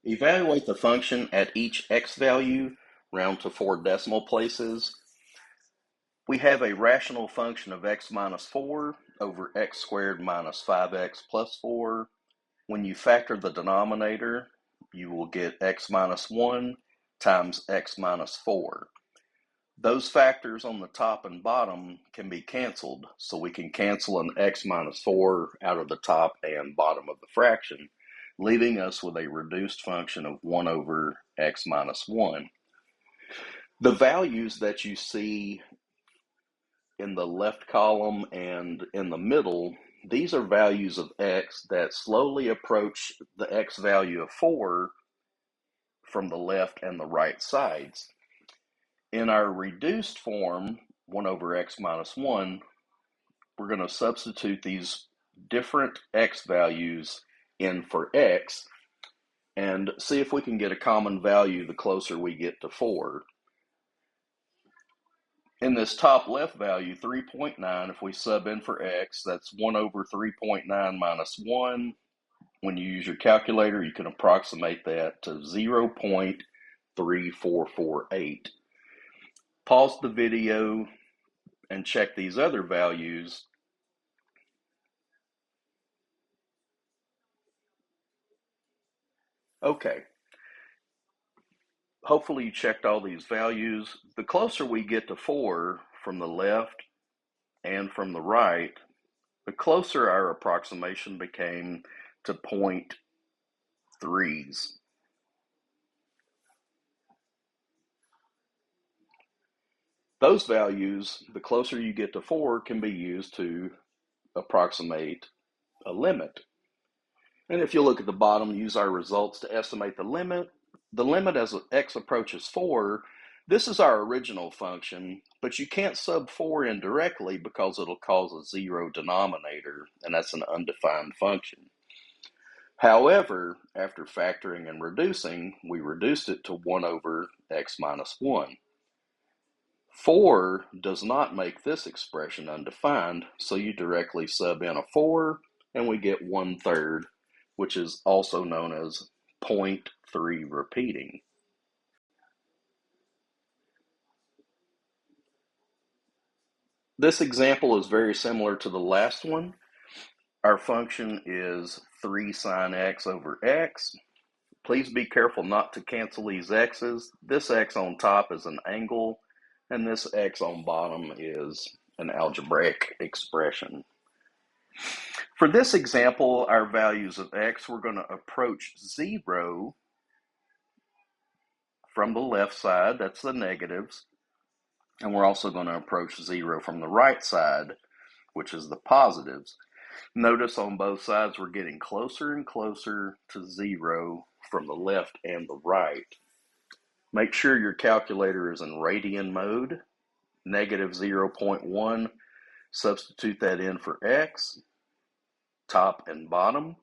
Evaluate the function at each x value, round to 4 decimal places. We have a rational function of x minus 4 over x squared minus 5x plus 4. When you factor the denominator, you will get x minus 1 times x minus 4. Those factors on the top and bottom can be canceled, so we can cancel an x minus 4 out of the top and bottom of the fraction, leaving us with a reduced function of 1 over x minus 1. The values that you see in the left column and in the middle, these are values of x that slowly approach the x value of 4 from the left and the right sides. In our reduced form, 1 over x minus 1, we're going to substitute these different x values in for x and see if we can get a common value the closer we get to 4. In this top left value, 3.9, if we sub in for x, that's 1 over 3.9 minus 1. When you use your calculator, you can approximate that to 0.3448. Pause the video and check these other values. Okay. Hopefully you checked all these values. The closer we get to 4 from the left and from the right, the closer our approximation became to 0.3s. Those values, the closer you get to 4, can be used to approximate a limit. And if you look at the bottom, use our results to estimate the limit. The limit as x approaches 4, this is our original function, but you can't sub 4 in directly because it'll cause a 0 denominator, and that's an undefined function. However, after factoring and reducing, we reduced it to 1 over x minus 1. 4 does not make this expression undefined, so you directly sub in a 4, and we get 1/3, which is also known as 0.3 repeating. This example is very similar to the last one. Our function is 3 sine x over x. Please be careful not to cancel these x's. This x on top is an angle, and this x on bottom is an algebraic expression. For this example, our values of x, we're going to approach 0 from the left side, that's the negatives, and we're also going to approach 0 from the right side, which is the positives. Notice on both sides we're getting closer and closer to 0 from the left and the right. Make sure your calculator is in radian mode, negative 0.1. Substitute that in for x, top and bottom.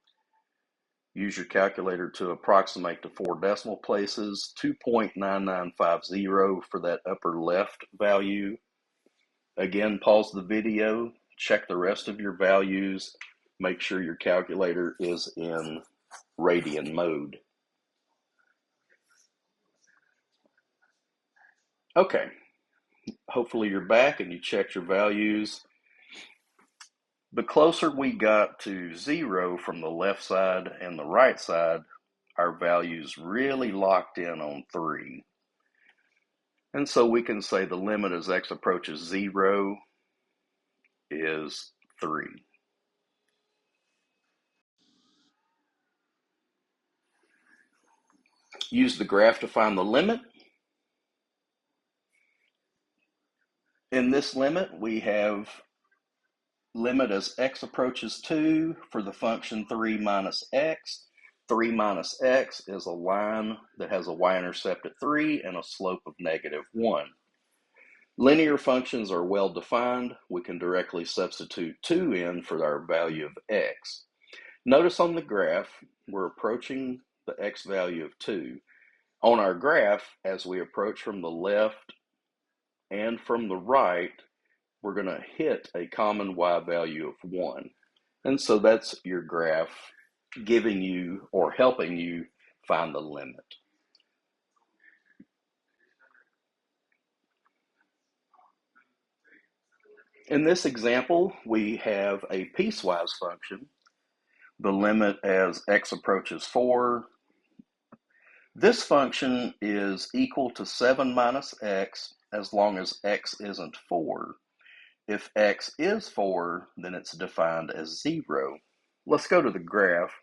Use your calculator to approximate to 4 decimal places, 2.9950 for that upper left value. Again, pause the video, check the rest of your values, make sure your calculator is in radian mode. Okay, hopefully you're back and you checked your values. The closer we got to 0 from the left side and the right side, our values really locked in on 3. And so we can say the limit as x approaches 0 is 3. Use the graph to find the limit. In this limit, we have limit as x approaches 2 for the function 3 minus x. 3 minus x is a line that has a y-intercept at 3 and a slope of negative 1. Linear functions are well defined. We can directly substitute 2 in for our value of x. Notice on the graph, we're approaching the x value of 2. On our graph, as we approach from the left and from the right, we're going to hit a common y value of 1. And so that's your graph giving you or helping you find the limit. In this example, we have a piecewise function. The limit as x approaches 4. This function is equal to 7 minus x as long as x isn't 4. If x is 4, then it's defined as 0. Let's go to the graph.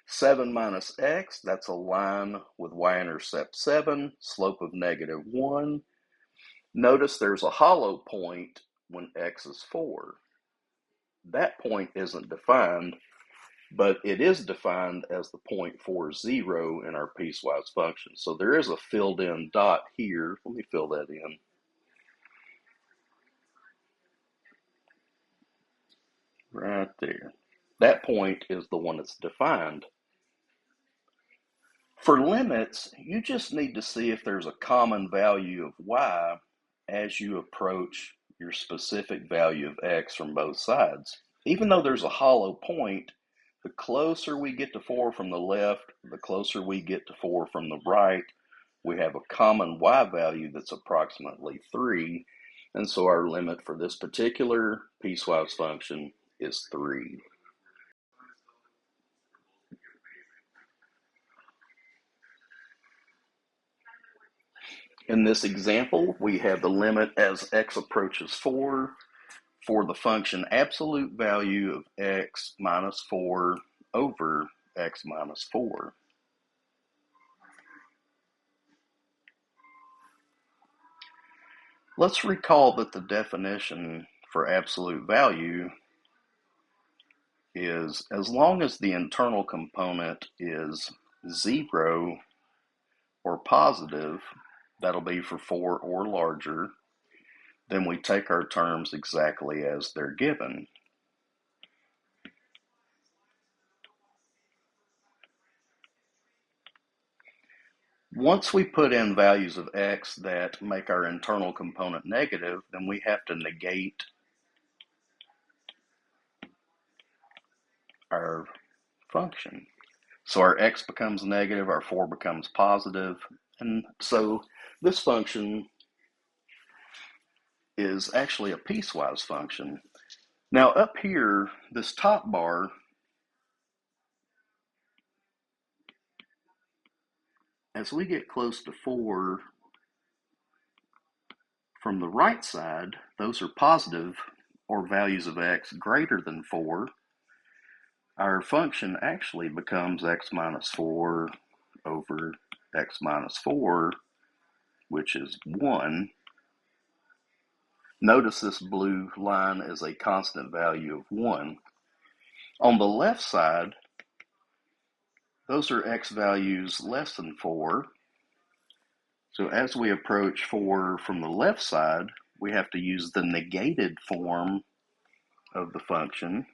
7 minus x, that's a line with y-intercept 7, slope of -1. Notice there's a hollow point when x is 4. That point isn't defined, but it is defined as the point 4, 0 in our piecewise function. So there is a filled in dot here. Let me fill that in. Right there. That point is the one that's defined. For limits, you just need to see if there's a common value of y as you approach your specific value of x from both sides. Even though there's a hollow point, the closer we get to 4 from the left, the closer we get to 4 from the right, we have a common y value that's approximately 3. And so our limit for this particular piecewise function is 3. In this example, we have the limit as x approaches 4 for the function absolute value of x minus 4 over x minus 4. Let's recall that the definition for absolute value is as long as the internal component is 0 or positive, that'll be for 4 or larger, then we take our terms exactly as they're given. Once we put in values of x that make our internal component negative, then we have to negate our function. So our x becomes negative, our 4 becomes positive, and so this function is actually a piecewise function. Now up here, this top bar, as we get close to 4 from the right side, those are positive or values of x greater than 4. Our function actually becomes x minus 4 over x minus 4, which is 1. Notice this blue line is a constant value of 1. On the left side, those are x values less than 4. So as we approach 4 from the left side, we have to use the negated form of the function.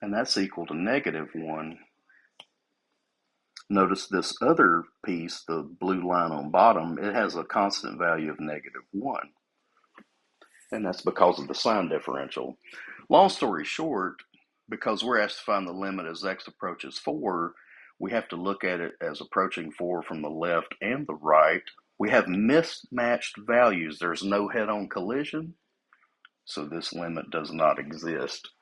And that's equal to -1. Notice this other piece, the blue line on bottom, it has a constant value of -1. And that's because of the sign differential. Long story short, because we're asked to find the limit as x approaches 4, we have to look at it as approaching 4 from the left and the right. We have mismatched values. There's no head-on collision, so this limit does not exist.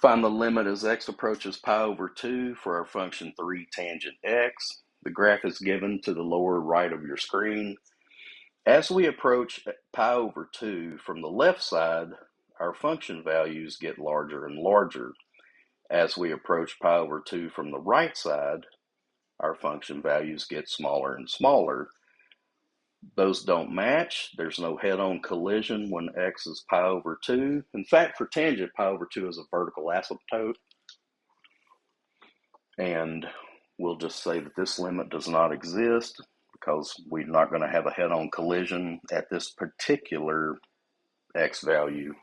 Find the limit as x approaches pi over 2 for our function 3 tangent x. The graph is given to the lower right of your screen. As we approach pi over 2 from the left side, our function values get larger and larger. As we approach pi over 2 from the right side, our function values get smaller and smaller. Those don't match. There's no head-on collision when x is pi over 2. In fact, for tangent, pi over 2 is a vertical asymptote. And we'll just say that this limit does not exist because we're not going to have a head-on collision at this particular x value.